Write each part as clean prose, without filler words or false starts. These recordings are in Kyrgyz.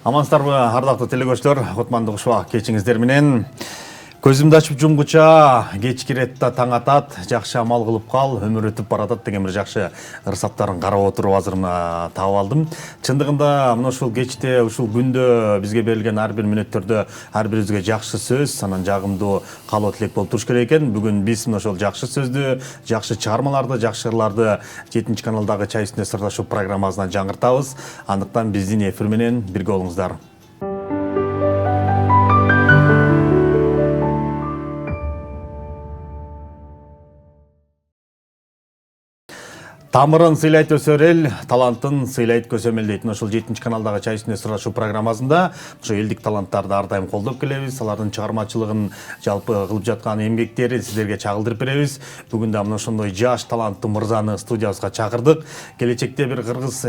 Амансыздарбы, ардактуу телекөрүүчүлөр, Кутмандуу Кушубак кечиңиздер менен. Көзүмдү ачып жумгуча кеч киретта таң атат, жакшы амал кылып кал, өмүр өтүп баратат деген бир жакшы ырсаптарын карап отуруп азыр таап алдым. Чындыгында мына ушул кечте, ушул күндө бизге берилген ар бир мүнөттөрдө ар бирибизге жакшы сөз, анан жагымдуу каалоо тилек болуп туруш керек экен. Бүгүн биз мына ошол жакшы сөздү, жакшы чыгармаларды, жакшы ырларды 7 каналдагы чай үстүндө сырлашуу программасынан жаңыртабыз. Андыктан биздин эфир менен бирге болуңуздар. Тамырын сыйлайт өсөр эл, талантын сыйлайт көсөмөл дейт. Ошол 7 каналдагы чай үстүндө сырлашуу программасында ошо элдик таланттарды ар дайым колдоп келебиз. Алардын чыгармачылыгын, жалпы кылып жаткан эмгектерин сиздерге чагылдырып беребиз. Бүгүн да мына ошондой жаш таланттуу мырзаны студиябызга чакырдык. Келечекте бир кыргыз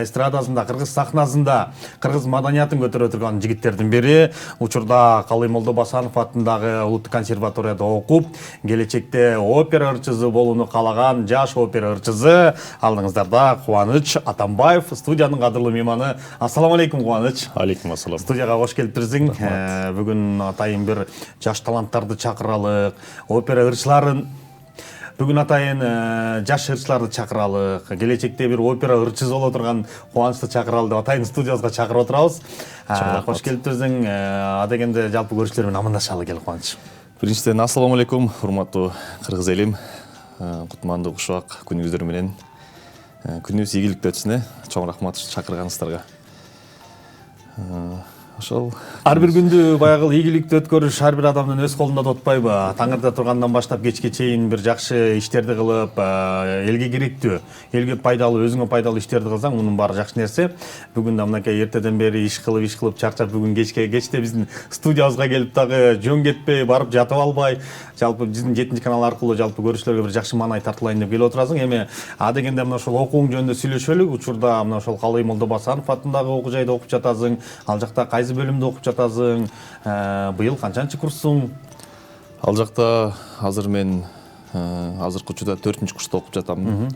эстрадасында, кыргыз сахнасында, кыргыз маданиятын көтөрө турган жигиттердин бири. Учурда Калый Молдобасанов атындагы Улуттук консерваторияда окуп, келечекте опера ырчысы болууну каалаган жаш опера ырчысы. Алдыңыздарда Кубаныч Атамбаев, студиянын кадырлуу мейманы. Ассаламу алейкум, Кубаныч. Алейкум ассалам. Студияга кош келиптирсиң. Бүгүн атайын бир жаш таланттарды чакыралык, опера ырчыларын. Бүгүн атайын жаш ырчыларды чакыралык. Келечекте бир опера ырчысы боло турган Кубанычты чакыралы деп атайын студиябызга чакырып отурабыз. Кош келиптирсиң. Адегенде жалпы көрүүчүлөр менен амандашалы кел, Кубаныч. Биринчиден ассаламу алейкум, урматтуу кыргыз элим. Кутмандуу Кушубак күнүңүздөр менен күнүңүз ийгиликтүү өтсүн. Чоң рахмат чакырганыңыздарга. Ошол ар бир күндү баягы ийгиликтүү өткөрүш ар бир адамдын өз колунда да отпайбы? Таңырда тургандан баштап кечке чейин бир жакшы иштерди кылып, элге керектүү, элге пайдалуу, өзүңө пайдалуу иштерди кылсаң, мунун баары жакшы нерсе. Бүгүн да мынакей эртеден бери иш кылып чарчап, бүгүн кечте биздин студиябызга келип дагы жөн кетпей, барып жатып албай, жалпы биздин 7 канал аркылуу жалпы көрүүчүлөргө бир жакшы маанай тартылайын деп келип отурасың. Эми адегенде мына ошол окууң жөнүндө сүйлөшөлүк. Учурда мына ошол Калый Молдобасанов атындагы окуу жайда окуп жатасың. Ал жакта кайсы бөлүмдө окуп жатасың? Быйыл канчанчы курссуң? ал жакта азыр мен азыркы учурда 4-курста окуп жатам.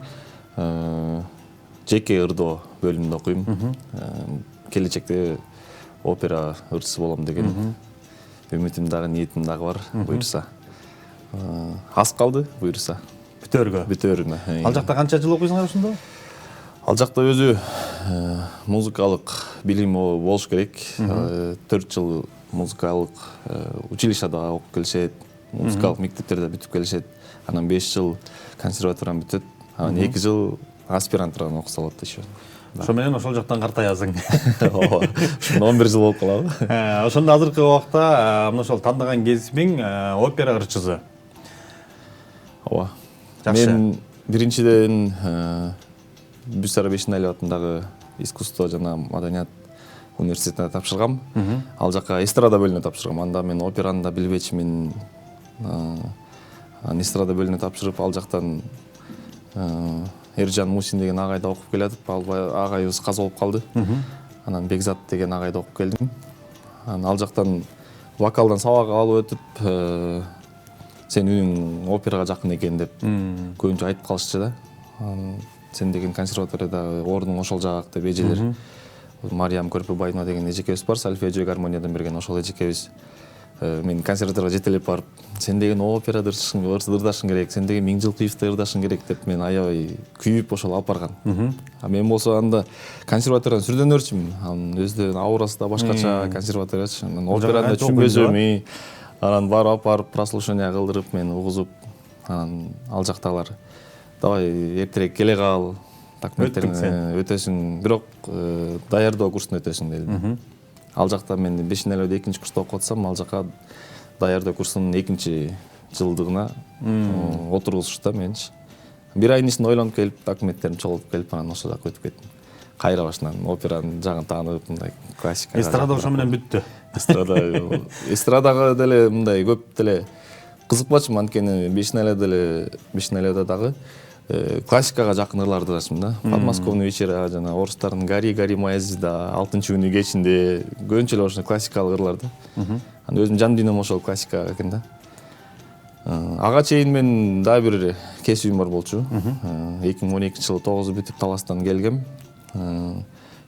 Жеке ырдоо бөлүмүндө окуйм. Келечекте опера ырчысы болом деген үмүтүм дагы, ниетим дагы бар, буюрса. Аз калды, буюрса. Бүтөөрүнө. Ал жакта канча жыл окуйсуңар ушунда? Ал жакта өзү музыкалык билим болуш керек. 4 жыл музыкалык училищада окуп келишет, музыкалык мектептерде бүтүп келишет. Анан 5 жыл консерваторияны бүтөт. Анан 2 жыл аспирантураны окуса болот еще. Ошо менен ошол жактан картаязың. Ооба. 11 жыл болуп калабы. Ошондо азыркы убакта мына ошол тандаган кесибиң опера ырчысы. Ооба. Жакшы. Мен биринчиден Бюсара Бешеналиев атындагы искусство жана маданият университетине тапшыргам. Ал жака эстрада бөлүмүнө тапшыргам. Анда мен операны да билбечимин. Эстрада бөлүмүнө тапшырып, ал жактан Эржан Мусин деген агайда окуп келатып, ал агайыбыз каза болуп калды. Анан Бекзат деген агайда окуп келдим. Ал жактан вокалдан сабак алып өтүп, сен үнүң операга жакын экен деп көбүнчө айтып калышчу да. Сен деген консерваторияда ордуң ошол жак деп эжелер. Мариям Көрпөбаева деген эжекебиз бар, сальфеджио гармониядан берген ошол эжекебиз. Мен консерваторияга жетелеп барып, сен деген операда ырдашың керек, сен деген Миңжилкуевди ырдашың керек деп мен аябай күйүп ошол алып барган. Мен болсо анда консерваториядан сүрдөнөрчүмүн. Анын өзүнүн аурасы да башкача, консерваториячы. Анан операны түшүнбөсөм. Анан барып прослушивание кылдырып, мен угузуп, анан ал жактагылар давай эртерээк келе кал, документтериңди өтөсүң, бирок даярдоо курсун өтөсүң деди. Ал жакта мен Бешеналиевде 2-курста окуп атсам, ал жака даярдоо курсунун 2 жылдыгына отургузушту да менчи. Бир айдын ичинде ойлонуп келип, документтеримди чогултуп келип, анан ошол жака өтүп кеттим. Кайра башынан операнын жагын таанып, мындай классика. Эстрада ошо менен бүттү. Эстрадага деле мындай көп деле кызыкпачымын, анткени Бешеналиевде дагы классикага жакын ырларды ырдашмын да. Подмосковный вечера жана орустардын Гори моя звезда, 6-күнү кечинде көбүнчө эле ошо классикалык ырларды. Анан өзүм жан дүйнөм ошол классика экен да. Ага чейин мен дагы бир кесибим бар болчу. 2012-жылы 9 бүтүп Таластан келгем.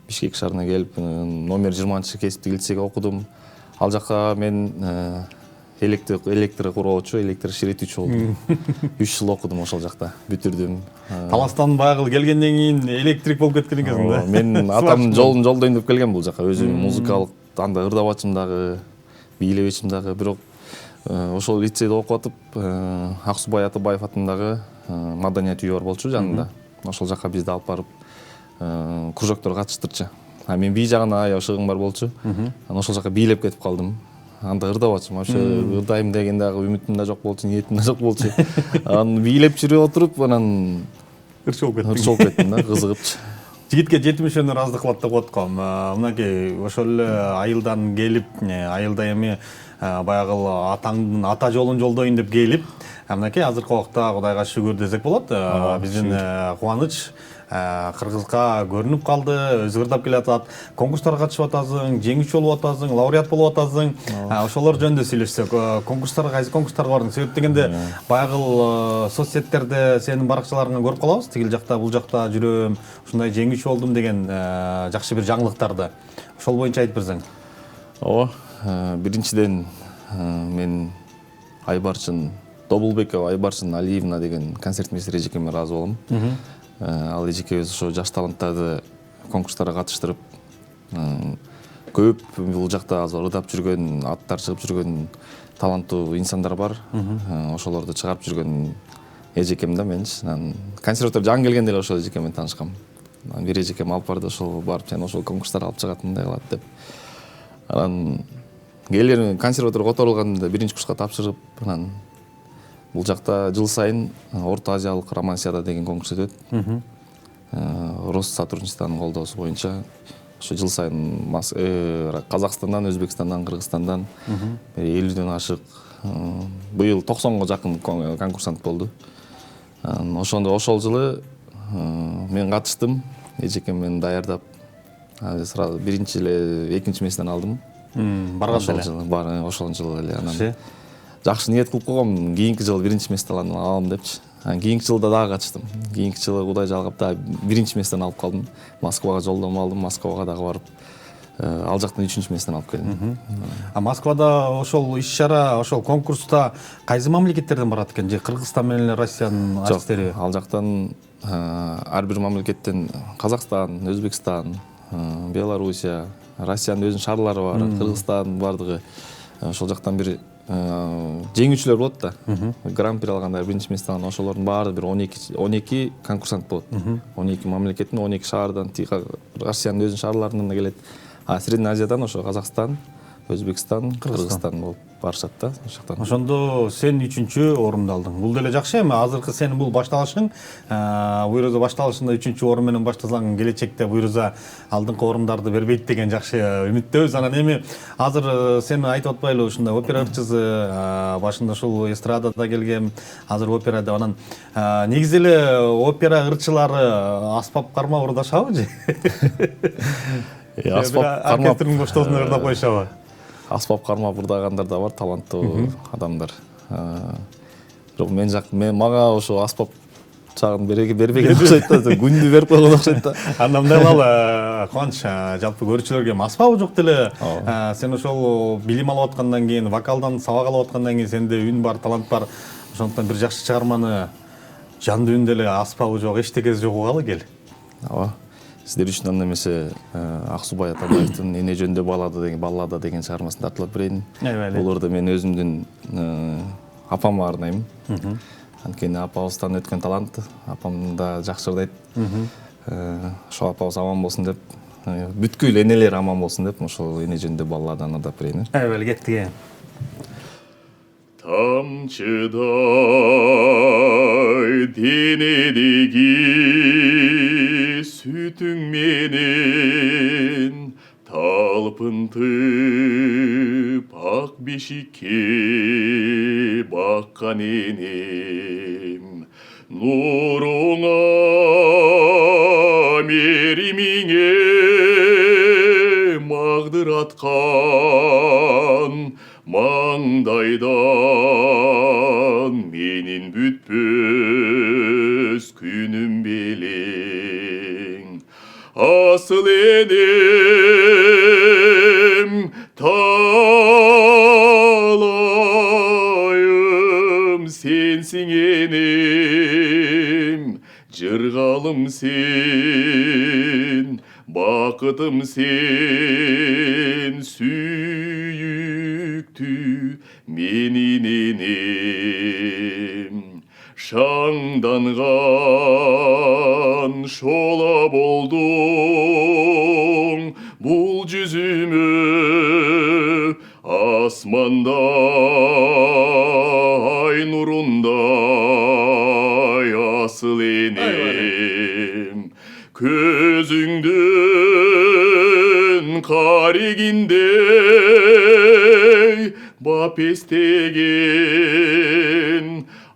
Бишкек шаарына келип номер 20 кесиптик лицейге окудум. Ал жака мен электр куроочу, электр ширетүүчү болдум. 3 жыл окудум ошол жакта, бүтүрдүм. Таластан баягы келгенден кийин электрик болуп кеткен экенсиң да. Мен атамдын жолун жолдойм деп келгем бул жака. Өзүм музыкалык анда ырдабачым дагы, бийлебечим дагы, бирок ошол лицейде окуп атып, Ак Субай Атабаев атындагы маданият үйү бар болчу жанында. Ошол жака бизди алып барып кружоктор катыштырчу. Мен бий жагына аябай шыгым бар болчу. Анан ошол жака бийлеп кетип калдым. Анда ырдабачым, вообще ырдайм деген дагы үмүтүм да жок болчу, ниетим да жок болчу. Анан бийлеп жүрүп отуруп, анан ырчы болуп кеттим да, кызыгыпчы. Жигитке жетимишөөнө ыраазы кылат деп аткам. Мынакей ошол эле айылдан келип, айылда эми баягы атаңдын ата жолун жолдойн деп келип, мынакей азыркы убакта Кудайга шүгүр десек болот. Биздин кубаныч Кыргызга көрүнүп калды, өзү ырдап келатат, конкурстарга катышып атасың, жеңүүчү болуп атасың, лауреат болуп атасың. Ошолор жөнүндө сүйлөшсөк, кайсы конкурстарга бардың? Себеп дегенде баягы соцсеттерде сенин баракчаларыңы көрүп калабыз. Тигил жакта, бул жакта жүрөм, ушундай жеңүүчү болдум деген жакшы бир жаңылыктарды. Ошол боюнча айтып берсең. Ооба, биринчиден мен Айбарчын Добулбекова Айбарчын Алиевна деген концертмейстер эжекеме ыраазы болом. Ал эжекебиз ошо жаш таланттарды конкурстарга катыштырып, көп бул жакта азыр ырдап жүргөн, аттар чыгып жүргөн таланттуу инсандар бар. Ошолорду чыгарып жүргөн эжекем да менчи. Консерватор жаңы келгенде эле ошол эжекем менен таанышкам. Бир эжекем алып барды, ошол барып сен ошол конкурстарга алып чыгат, мындай кылат деп. Анан келер консерватор которулганда биринчи курска тапшырып, анан бул жакта жыл сайын Орто Азиялык романсиада деген конкурс өтөт. Россотрудничествонун колдоосу боюнча ошо жыл сайын Казакстандан, Өзбекстандан, Кыргызстандан 50ден ашык, быйыл 90го жакын конкурсант болду. Ошондо ошол жылы мен катыштым, эжекем мени даярдап, сразу биринчи эле экинчи месттен алдым. Ошол жылы эле анан жакшы ниет кылып койгом, кийинки жылы биринчи мест алам депчи. Кийинки жылда дагы катыштым. Кийинки жылы Кудай жалгап дагы биринчи месттен алып калдым. Москвага жолдомо алдым, Москвага дагы барып, ал жактан 3-чү месттен алып келдим. Москвада ошол иш-чара, ошол конкурста кайсы мамлекеттерден барат экен? Же Кыргызстан менен Россиянын артисттери? Ал жактан ар бир мамлекеттен Казакстан, Өзбекстан, Белоруссия, Россиянын өзүнүн шаарлары бар, Кыргызстан бардыгы. Ошол жактан бир жеңүүчүлөр болот да. Гран-при алгандар, биринчи месте алган, ошолордун баары бир 12 конкурсант болот. 12 мамлекеттин, 12 шаардан, Россиянын өзүнүн шаарларынан да келет. Средний Азиядан ошо Казакстан, Өзбекстан, Кыргызстан болуп барышат да ошоктон. Ошондо сен 3-чү орунду алдың. Бул деле жакшы эми, азыркы сенин бул башталышың, буйруза башталышында 3-чү орун менен баштасаң, келечекте буйруза алдыңкы орундарды бербейт деген жакшы үмүттөбүз. Анан эми азыр сен айтып атпайлы, ушундай опера ырчысы, башында ушул эстрадада келгем, азыр операда. Анан негизи эле опера ырчылары аспап кармап ырдашабы же? Оркестрдин коштоосуна ырдап коюшабы? Аспап кармап ырдагандар да бар, таланттуу адамдар. Бирок мага ошо аспап чагын бербеген окшойт да, күндү берип койгон окшойт да. Анда мындай кылалы, Кубаныч, жалпы көрүүчүлөргө аспабы жок деле, сен ошол билим алып аткандан кийин, вокалдан сабак алып аткандан кийин сенде үн бар, талант бар. Ошондуктан бир жакшы чыгарманы жандуу үндө эле аспабы жок, эчтекеси жок угалы кел. Ооба. Сиздер үчүн анда эмесе Ак Субай Атабаевдин Эне жөнүндө баллада деген чыгармасын тартылап берейин. Буларды мен өзүмдүн апама арнайм. Анткени апабыздан өткөн талант, апам да жакшы ырдайт. Ошо апабыз аман болсун деп, бүткүл энелер аман болсун деп, ошол Эне жөнүндө балладан ырдап берейин. Кеттик. Тамчыдай денедеги сүтүң менен талпынтып ак бешикке баккан энем, нуруңа меримиңе магдыраткан маңдайдан менин бүтпөс күнүм белең. асыл енем талайым сенсің енем, жырғалым сен, бақытым сен, сүйікті менің енем. Шаңданған шола болдың бұл жүзіме, асманда ай нұрындай асыл енем. Көзіңден қарегендей бап естеген,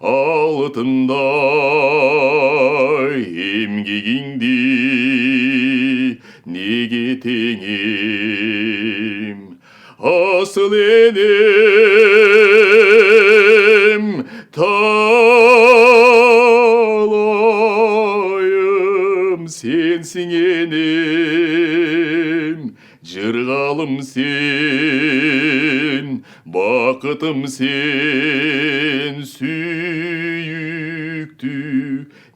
алтындай емгегіңді неге теңем. Асыл енем талайым сенсің енем, жырғалым сен, бақытым сен, сүйікті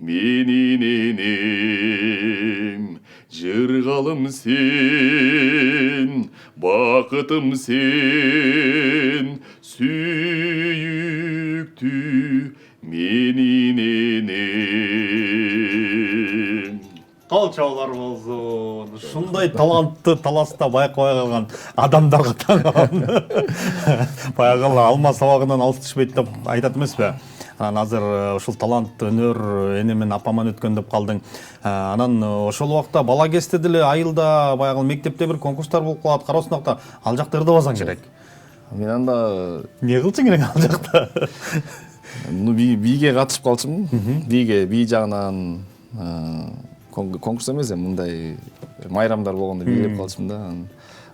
менің енем. Жырғалым сен, бақытым сен, сүйікті менің енем. Кал чабалар болсун. Ушундай талантты таласта байкабай калган адамдарга таң калам. Баягы алма сабагынан алыс түшпөйт деп айтат эмеспи? Анан азыр ушул талант, өнөр энемен апаман өткөн деп калдың. Анан ошол убакта бала кезде деле айылда баягы мектепте бир конкурстар болуп калат, кароо сынакта. Ал жакта ырдабасаң керек. Мен анда Эмне кылчың элең ал жакта? биге катышып калчумун. Би жагынан конкурс эмес, мындай майрамдар болгондо бийлеп калчумун да.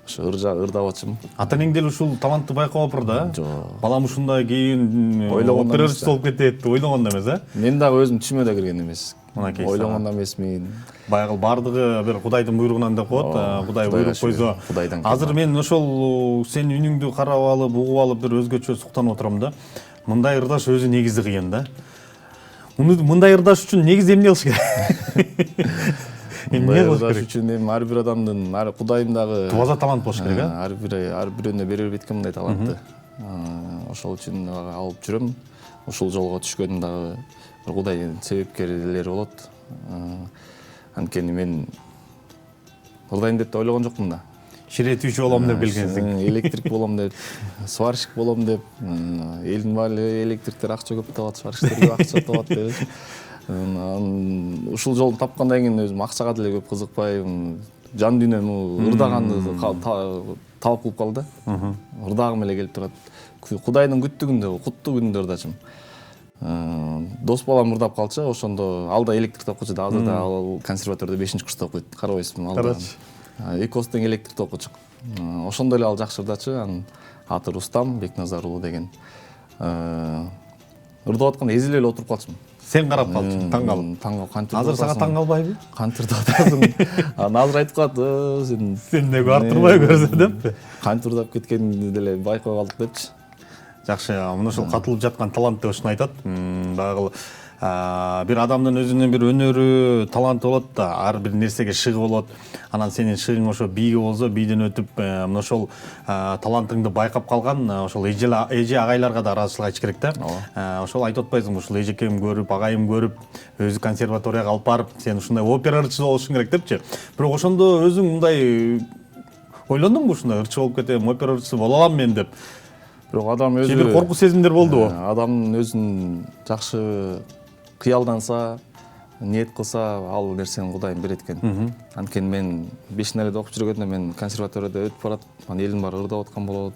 Ошо ырдап атчымын. Ата энең деле ушул талантты байкабапыр да. Жок. Балам ушундай кийин оператор болуп кетет деп ойлогон эмес, Мен дагы өзүм түшүмө да кирген эмес. Мынакей Ойлогон да эмесмин. Баягы бардыгы бир Кудайдын буйругунан деп коет. Кудай буйрук койсо. Азыр мен ошол сен үнүңдү карап алып, угуп алып бир өзгөчө суктанып отурам да. Мындай ырдаш өзү негизи кыйын да. Мындай ырдаш үчүн негизи эмне кылыш керек? Мындай ырдаш үчүн эми ар бир адамдын, Кудайым дагы Туаза талант болуш керек, ар бирөөнө бере бербейт экен мындай талантты. Ошол үчүн алып жүрөм. Ушул жолго түшкөнүм дагы Кудайдын себепкерлери болот. Анткени мен ырдайм деп да ойлогон жокмун да. Ширетүүчү болом деп келгенсиң. Электрик болом деп, сварщик болом деп, элдин баары электриктер акча көп табат, сварщиктерге акча табат деп. Ушул жолду тапкандан кийин өзүм акчага деле көп кызыкпайм. Жан дүйнөм ырдаганды талап кылып калды да. Ырдагым эле келип турат. Кудайдын күттүгүндө, куттуу күндө ырдачым. Дос балам ырдап калчы, ошондо ал да электрик окучу да, азыр да ал консерваторияда 5-курста окуйт. Карабайсызбы ал да. Экөөбүз тең электрикте окучук. Ошондо эле ал жакшы ырдачы. Анын аты Рустам Бекназар уулу деген. Ырдап атканда эзилип эле отуруп калчумун. Сен карап калчың, таң калып. Кантип Азыр сага таң калбайбы? Кантип ырдап атасың? Анан азыр айтып калат, сен неге артырбай көрсө деппи? Кантип ырдап кеткенди деле байкай калдык депчи. Жакшы, мына ушул катылып жаткан талант деп ушуну айтат. Баягы бир адамдын өзүнүн бир өнөрү, таланты болот да, ар бир нерсеге шыгы болот. Анан сенин шыгың ошо бийге болсо, бийден өтүп, мына ошол талантыңды байкап калган ошол эже агайларга да ыраазычылык айтыш керек да. Ошол айтып атпайсыңбы, ушул эжекем көрүп, агайым көрүп, өзү консерваторияга алып барып, сен ушундай опера ырчысы болушуң керек депчи. Бирок ошондо өзүң мындай ойлондуңбу, ушундай ырчы болуп кетем, опера ырчысы боло алам мен деп? Бирок адам өзү бир коркуу сезимдер болдубу? Адамдын өзүн жакшы кыялданса, ниет кылса, ал нерсени Кудайым берет экен. Анткени мен 5-наледе окуп жүргөндө мен консерваторияда өтүп барат, анан элдин баары ырдап аткан болот.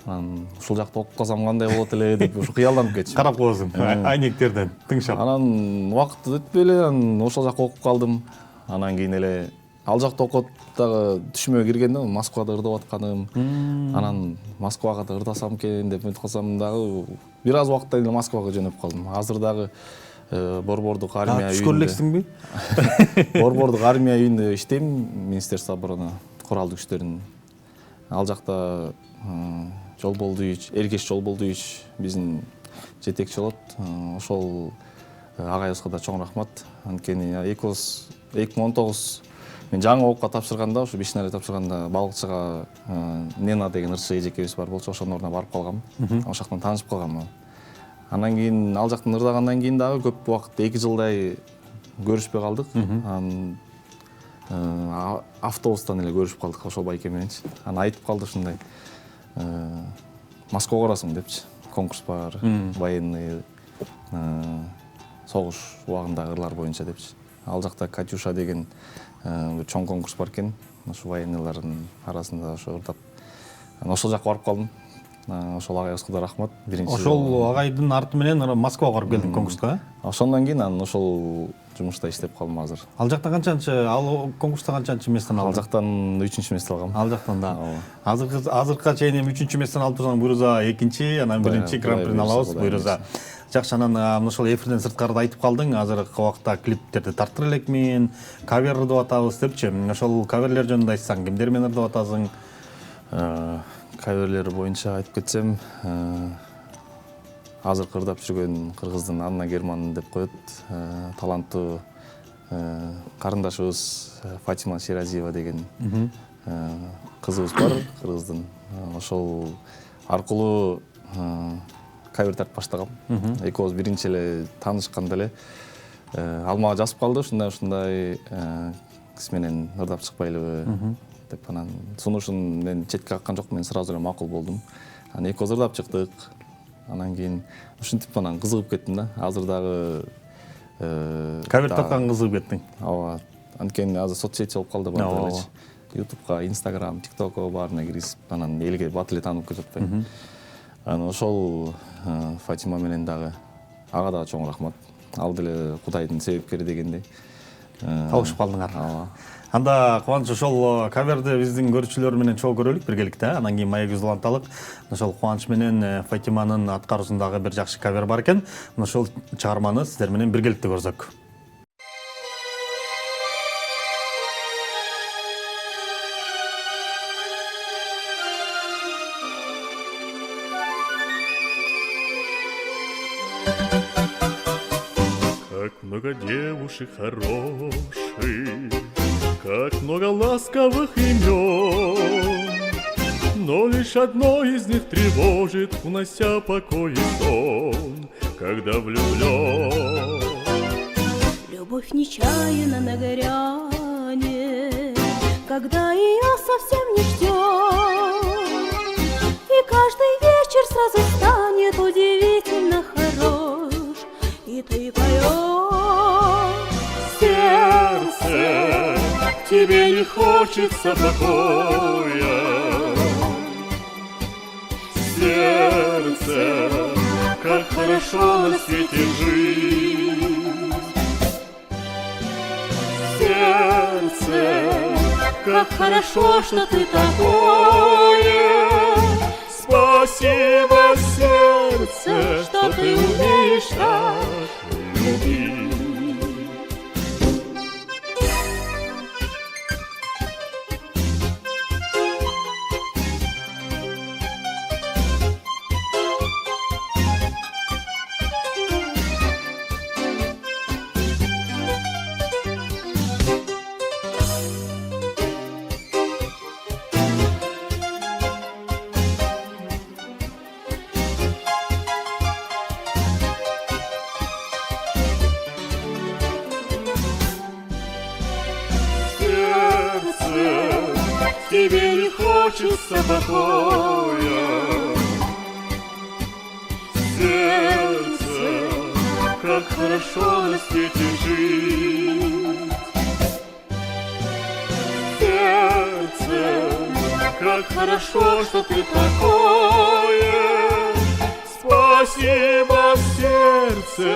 Анан ушул жакта окуп калсам кандай болот эле деп ушу кыялданып кетчү. Карап коесуң, айнектерден тыңшап. Анан убакыт өтпөй эле анан ошол жака окуп калдым. Анан кийин эле ал жакта окуп дагы түшүмө киргенде Москвада ырдап атканым. Анан Москвага да ырдасам экен деп үмүт кылсам дагы бир аз убакыттан кийин Москвага жөнөп калдым. Азыр дагы Борбордук армия түшкөрү үйүндө. элексиңби? Борбордук армия үйүндө иштейм, Министерство обороны куралдуу күчтөрүнүн. Ал жакта Жол Болдуевич, Эргеш Жол Болдуевич биздин жетекчи болот. Ошол агайыбызга да чоң рахмат. Анткени 2019 мен жаңы окууга тапшырганда, ушу бешинария тапшырганда балыкчыга Нена деген ырчы эжекебиз бар болчу, ошонун ордуна барып калгам. Ошол жактан таанышып калгам. Анан кийин ал жактан ырдагандан кийин дагы көп убакыт 2 жылдай көрүшпөй калдык. Автобустан эле көрүшүп калдык ошол байке мененчи. Анан айтып калды ушундай: Москвага барасың депчи. Конкурс бар, военный согуш убагындагы ырлар боюнча депчи. Ал жакта Катюша деген чоң конкурс бар экен. Ошо военныйлардын арасында ошо ырдап. Ошол жакка барып калдым. Ошол агайыбызга да рахмат. Ошол агайдын арты менен Москвага барып келдиң конкурска. Ошондон кийин анан ошол жумушта иштеп калдым азыр. Ал жакта канчанчы, ал конкурста канчанчы местен алдың? Ал жактан 3-чү местен алгам. Ал жактан да. Азыркыга чейин эми 3-чү местен алып турсаң, буюрса 2-чи, анан 1-чи гран-прини алабыз, буюрса. Жакшы, анан ошол эфирден сырткары айтып калдың, азыркы убакта клиптерди тартыр элекмин, кавер ырдап атабыз депчи. Ошол каверлер жөнүндө айтсаң, кимдер менен ырдап атасың? Каверлер боюнча айтып кетсем, азыркы ырдап жүргөн кыргыздын Анна Герман деп коет, таланттуу карындашыбыз Фатима Ширазиева деген кызыбыз бар кыргыздын. Ошол аркылуу кавер тартып баштагам. Экөөбүз биринчи эле таанышканда эле ал мага жазып калды, ушундай кыз менен ырдап чыкпайлыбы деп. Анан сунушун мен четке каккан жокмун, мен сразу эле макул болдум. Анан экөөбүз ырдап чыктык. Анан кийин ушинтип анан кызыгып кеттим да. Азыр дагы Кавер тарткан кызыгып кеттиң. Ооба. Анткени азыр соцсети болуп калды баардыгы элечи. YouTube'га, Instagram, TikTok'га баарына киргизип, анан элге бат эле таанып кетип атпайбы. Анан ошол Фатима менен дагы ага да чоң рахмат. Ал деле Кудайдын себепкери дегендей. Табышып калдыңар. Ооба. Анда Кубаныч, ошол каверди биздин көрүүчүлөр менен чогуу көрөлүк биргеликте. Анан кийин маегибизди уланталык. Ошол Кубаныч менен Фатиманын аткаруусундагы бир жакшы кавер бар экен. Ошол чыгарманы сиздер менен биргеликте көрсөк. Как много девушек хороших, как много ласковых имен, но лишь одно из них тревожит, унося покой и сон, когда влюблен. Любовь нечаянно на горяне, когда ее совсем не ждет, и каждый вечер сразу станет удивительно хорош, и ты поешь. Сердце, тебе не хочется покоя. Сердце, как хорошо на свете жить. Сердце, как хорошо, что ты такое. Спасибо, сердце, что ты умеешь так любить. Тебе не хочется покоя. Сердце, как хорошо на свете жить. Сердце, как хорошо, что ты такое. Спасибо, сердце,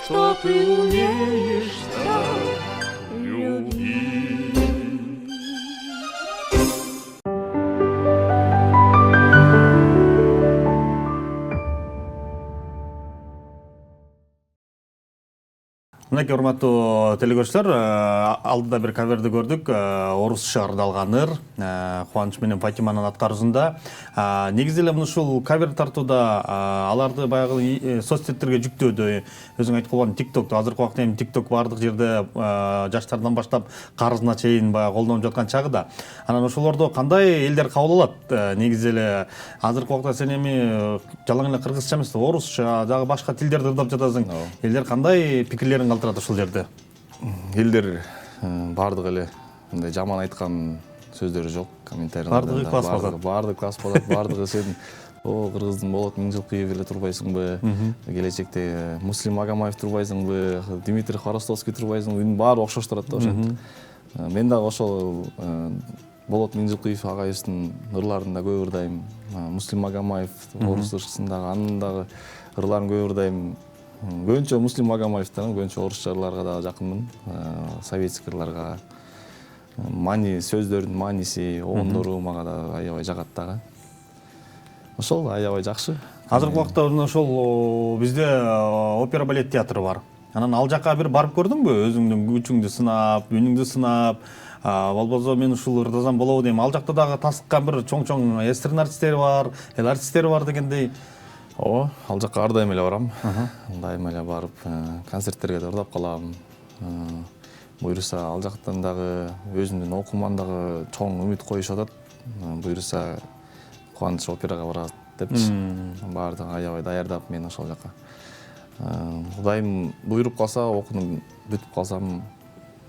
что ты умеешь так любить. Мынакей урматтуу телекөрүүчүлөр, алдыда бир каверди көрдүк. Орусча ырдалган ыр Кубаныч менен Фатиманын аткаруусунда. Негизи эле ушул кавер тартууда аларды баягы соцсеттерге жүктөөдө, өзүң айтып койгон TikTok'то азыркы убакта эми TikTok баардык жерде жаштардан баштап карызына чейин баягы колдонуп жаткан чагы да. Анан ошолордо кандай элдер кабыл алат? Негизи эле азыркы убакта сен эми жалаң эле кыргызча эмес, орусча, дагы башка тилдерди ырдап жатасың. Элдер кандай пикирлерин калтырат ушул жерде? Элдер баардыгы эле мындай жаман айткан сөздөрү жок комментарияларда. Баардыгы класс болот. Баардыгы класс болот. Баардыгы сен кыргыздын болот 1000 жыл кыйып эле турбайсыңбы? Келечекте Муслим Магомаев турбайсыңбы? Дмитрий Хворостовский турбайсыңбы? Үнүн баары окшош турат да ошентип. Мен дагы ошол болот 1000 жыл кыйып агайыбыздын ырларын да көп ырдайм. Муслим Магомаев орус ырчысындагы анын дагы ырларын көп ырдайм. Көбүнчө Муслим Магомаевден, көбүнчө орусча ырларга дагы жакынмын. Советский ырларга. Мани сөздөрдүн мааниси, оондору мага да аябай жагат дагы. Ошол аябай жакшы. Азыркы убакта ошол бизде опера балет театры бар. Анан ал жака бир барып көрдүңбү? Өзүңдүн күчүңдү сынап, үнүңдү сынап, болбосо мен ушул ырдасам болобу дейм. Ал жакта дагы тасыккан бир чоң эстрин артисттери бар, эл артисттери бар дегендей. Ооба, ал жака ар дайым эле барам. Дайым эле барып, концерттерге да ырдап калам. Буюрса ал жактан дагы өзүмдүн окумандагы чоң үмүт коюшуп атат. Буюрса Кубаныч операга барат депчи. Баардыгы аябай даярдап мен ошол жака. Кудайым буйруп калса, окунуп бүтүп калсам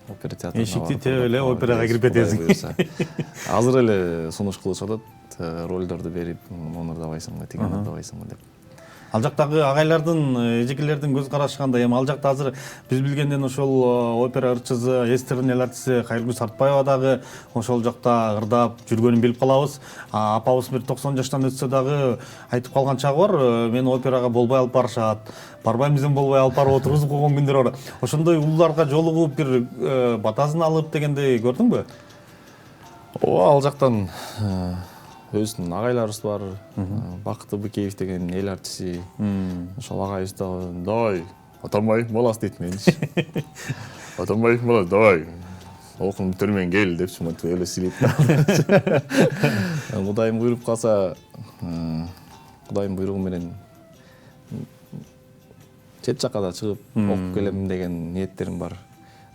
опера театрына Эшикти тееп эле операга кирип кетесиң. Азыр эле сунуш кылышып атат, ролдорду берип, мону ырдабайсыңбы, тигини ырдабайсыңбы деп. Ал жактагы агайлардын, эжекелердин көз карашы кандай? Эми ал жакта азыр биз билгенден ошол опера ырчысы, эстрин эл артисти Кайыргүл Сартбаева дагы ошол жакта ырдап жүргөнүн билип калабыз. Апабыз бир 90 жаштан өтсө дагы айтып калган чагы бар. Мени операга болбой алып барышат. Барбайм десем болбой алып барып отургузуп койгон күндөр бар. Ошондой улууларга жолугуп бир батасын алып дегендей көрдүңбү? Ооба, ал жактан өзүнүн агайларыбыз бар. Бакыты Быкеев деген эл артисти. Ошол агайыбыз дагы давай, Атамбай, молас дейт менчи. Атамбай, молас, давай. Окунуп бүтөрмөйүн кел депчи, монтип эле силейт. Кудайым буйруп калса, Кудайым буйругу менен чет жакка да чыгып окуп келем деген ниеттерим бар.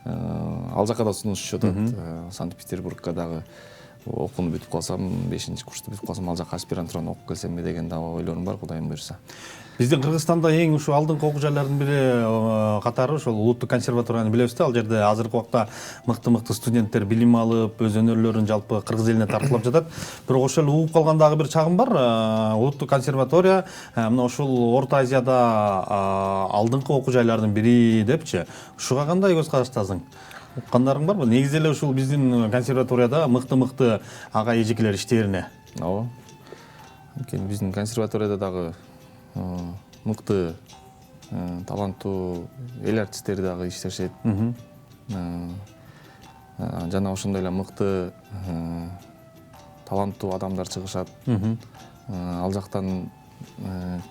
Ал жака да сунушуп атат. Санкт-Петербургка дагы окууну бүтүп калсам, 5-курсту бүтүп калсам, ал жака аспирантураны окуп келсемби деген да ойлорум бар, Кудайым буйруса. Биздин Кыргызстанда эң ушу алдыңкы окуу жайлардын бири катары ошол Улуттук консерваторияны билебиз да. Ал жерде азыркы убакта мыкты студенттер билим алып, өз өнөрлөрүн жалпы кыргыз элине тарткылап жатат. Бирок ошол угуп калган дагы бир чагым бар. Улуттук консерватория мына ушул Орто Азияда алдыңкы окуу жайлардын бири депчи. Ушуга кандай көз караштасың? Уккандарың барбы? Негизи эле ушул биздин консерваторияда мыкты агай эжекелер иштээрине. Ооба. Биздин консерваторияда дагы мыкты таланттуу эл артисттери дагы иштешет. Жана ошондой эле мыкты таланттуу адамдар чыгышат. Ал жактан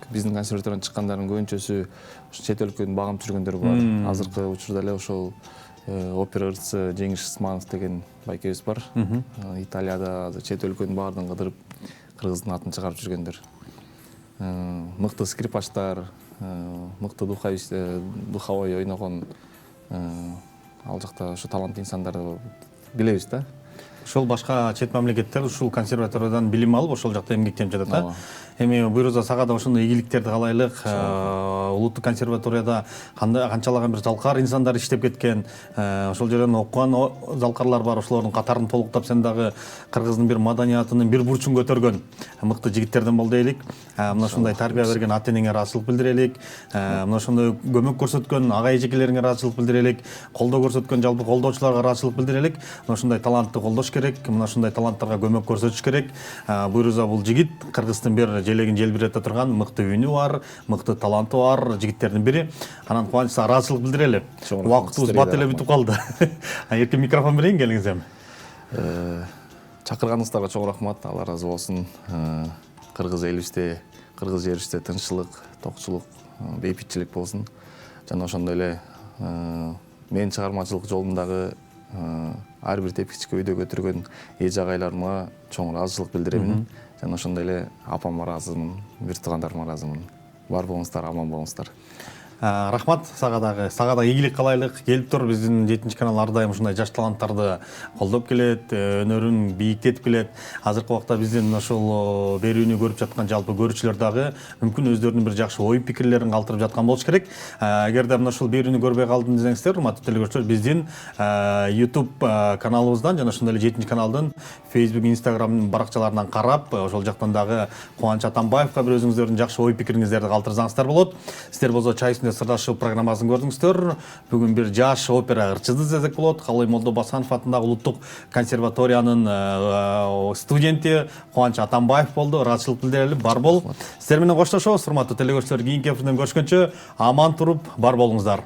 биздин консерваториядан чыккандардын көбүнчөсү чет өлкөнү багынып жүргөндөр бар. Азыркы учурда эле ошол опера ырчысы Жеңиш Исманов деген байкебиз бар. Италияда чет өлкөнүн баардыгын кыдырып кыргыздын атын чыгарып жүргөндөр. Мыкты скрипачтар, мыкты духовой ойногон ал жакта ушу таланттуу инсандарды билебиз да. Ошол башка чет мамлекеттер ушул консерваториядан билим алып ошол жакта эмгектенип жатат. Эми буйруза сага да ошондой ийгиликтерди каалайлык. Улуттук консерваторияда канчалаган бир залкар инсандар иштеп кеткен. Ошол жерден окуган залкарлар бар. Ошолордун катарын толуктап сен дагы кыргыздын бир маданиятынын бир бурчун көтөргөн мыкты жигиттерден бол дейли. Мына ушундай тарбия берген ата-энеңе ыраазычылык билдирелик. Мына ошондой көмөк көрсөткөн ага эжекелериңе ыраазычылык билдирелик. Колдоо көрсөткөн жалпы колдоочуларга ыраазычылык билдирелик. Мына ушундай талантты колдош керек. Мына ушундай таланттарга көмөк көрсөтүш керек. Буйруза бул жигит кыргыздын бир желегин желбирете турган мыкты үнү бар, мыкты таланты бар жигиттердин бири. Анан кубанычта ыраазычылык билдирели. Убактыбыз бат эле бүтүп калды. Эркин микрофон берейин, келиңиз эми. Чакырганыңыздарга чоң рахмат, Алла ыраазы болсун. Кыргыз элибизде, кыргыз жерибизде тынччылык, токчулук, бейбитчилик болсун. Жана ошондой эле мен чыгармачылык жолундагы ар бир тепкичке үйдө көтөргөн эже агайларыма чоң ыраазычылык билдиремин. Жана ошондой эле апама ыраазымын, бир туугандарыма ыраазымын. Бар болуңуздар, аман болуңуздар. Рахмат, сага да ийгилик каалайлык. Келип тур, биздин 7 канал ар дайым ушундай жаш таланттарды колдоп келет, өнөрүн бийиктетип келет. Азыркы убакта биздин ошол берүүнү көрүп жаткан жалпы көрүүчүлөр дагы мүмкүн өздөрүнүн бир жакшы ой пикирлерин калтырып жаткан болуш керек. Эгерде мына ушул берүүнү көрбөй калдым десеңиздер, урматтуу телекөрүүчүлөр, биздин YouTube каналыбыздан жана ошондой эле 7 каналдын Facebook, Instagram баракчаларынан карап, ошол жактан дагы Кубаныч Атамбаевга бир өзүңүздөрдүн жакшы ой пикириңиздерди калтырсаңыздар болот. Сиздер болсо чай үстүндө сырлашуу программасын көрдүңүздөр. Бүгүн бир жаш опера ырчызды десек болот. Калой Молдобасанов атындагы улуттук консерваториянын студенти Кубаныч Атамбаев болду. Ыраазычылык билдирели, бар бол. Сиздер менен коштошобуз, урматтуу телекөрүүчүлөр. Кийинки эфирден көрүшкөнчө аман туруп бар болуңуздар.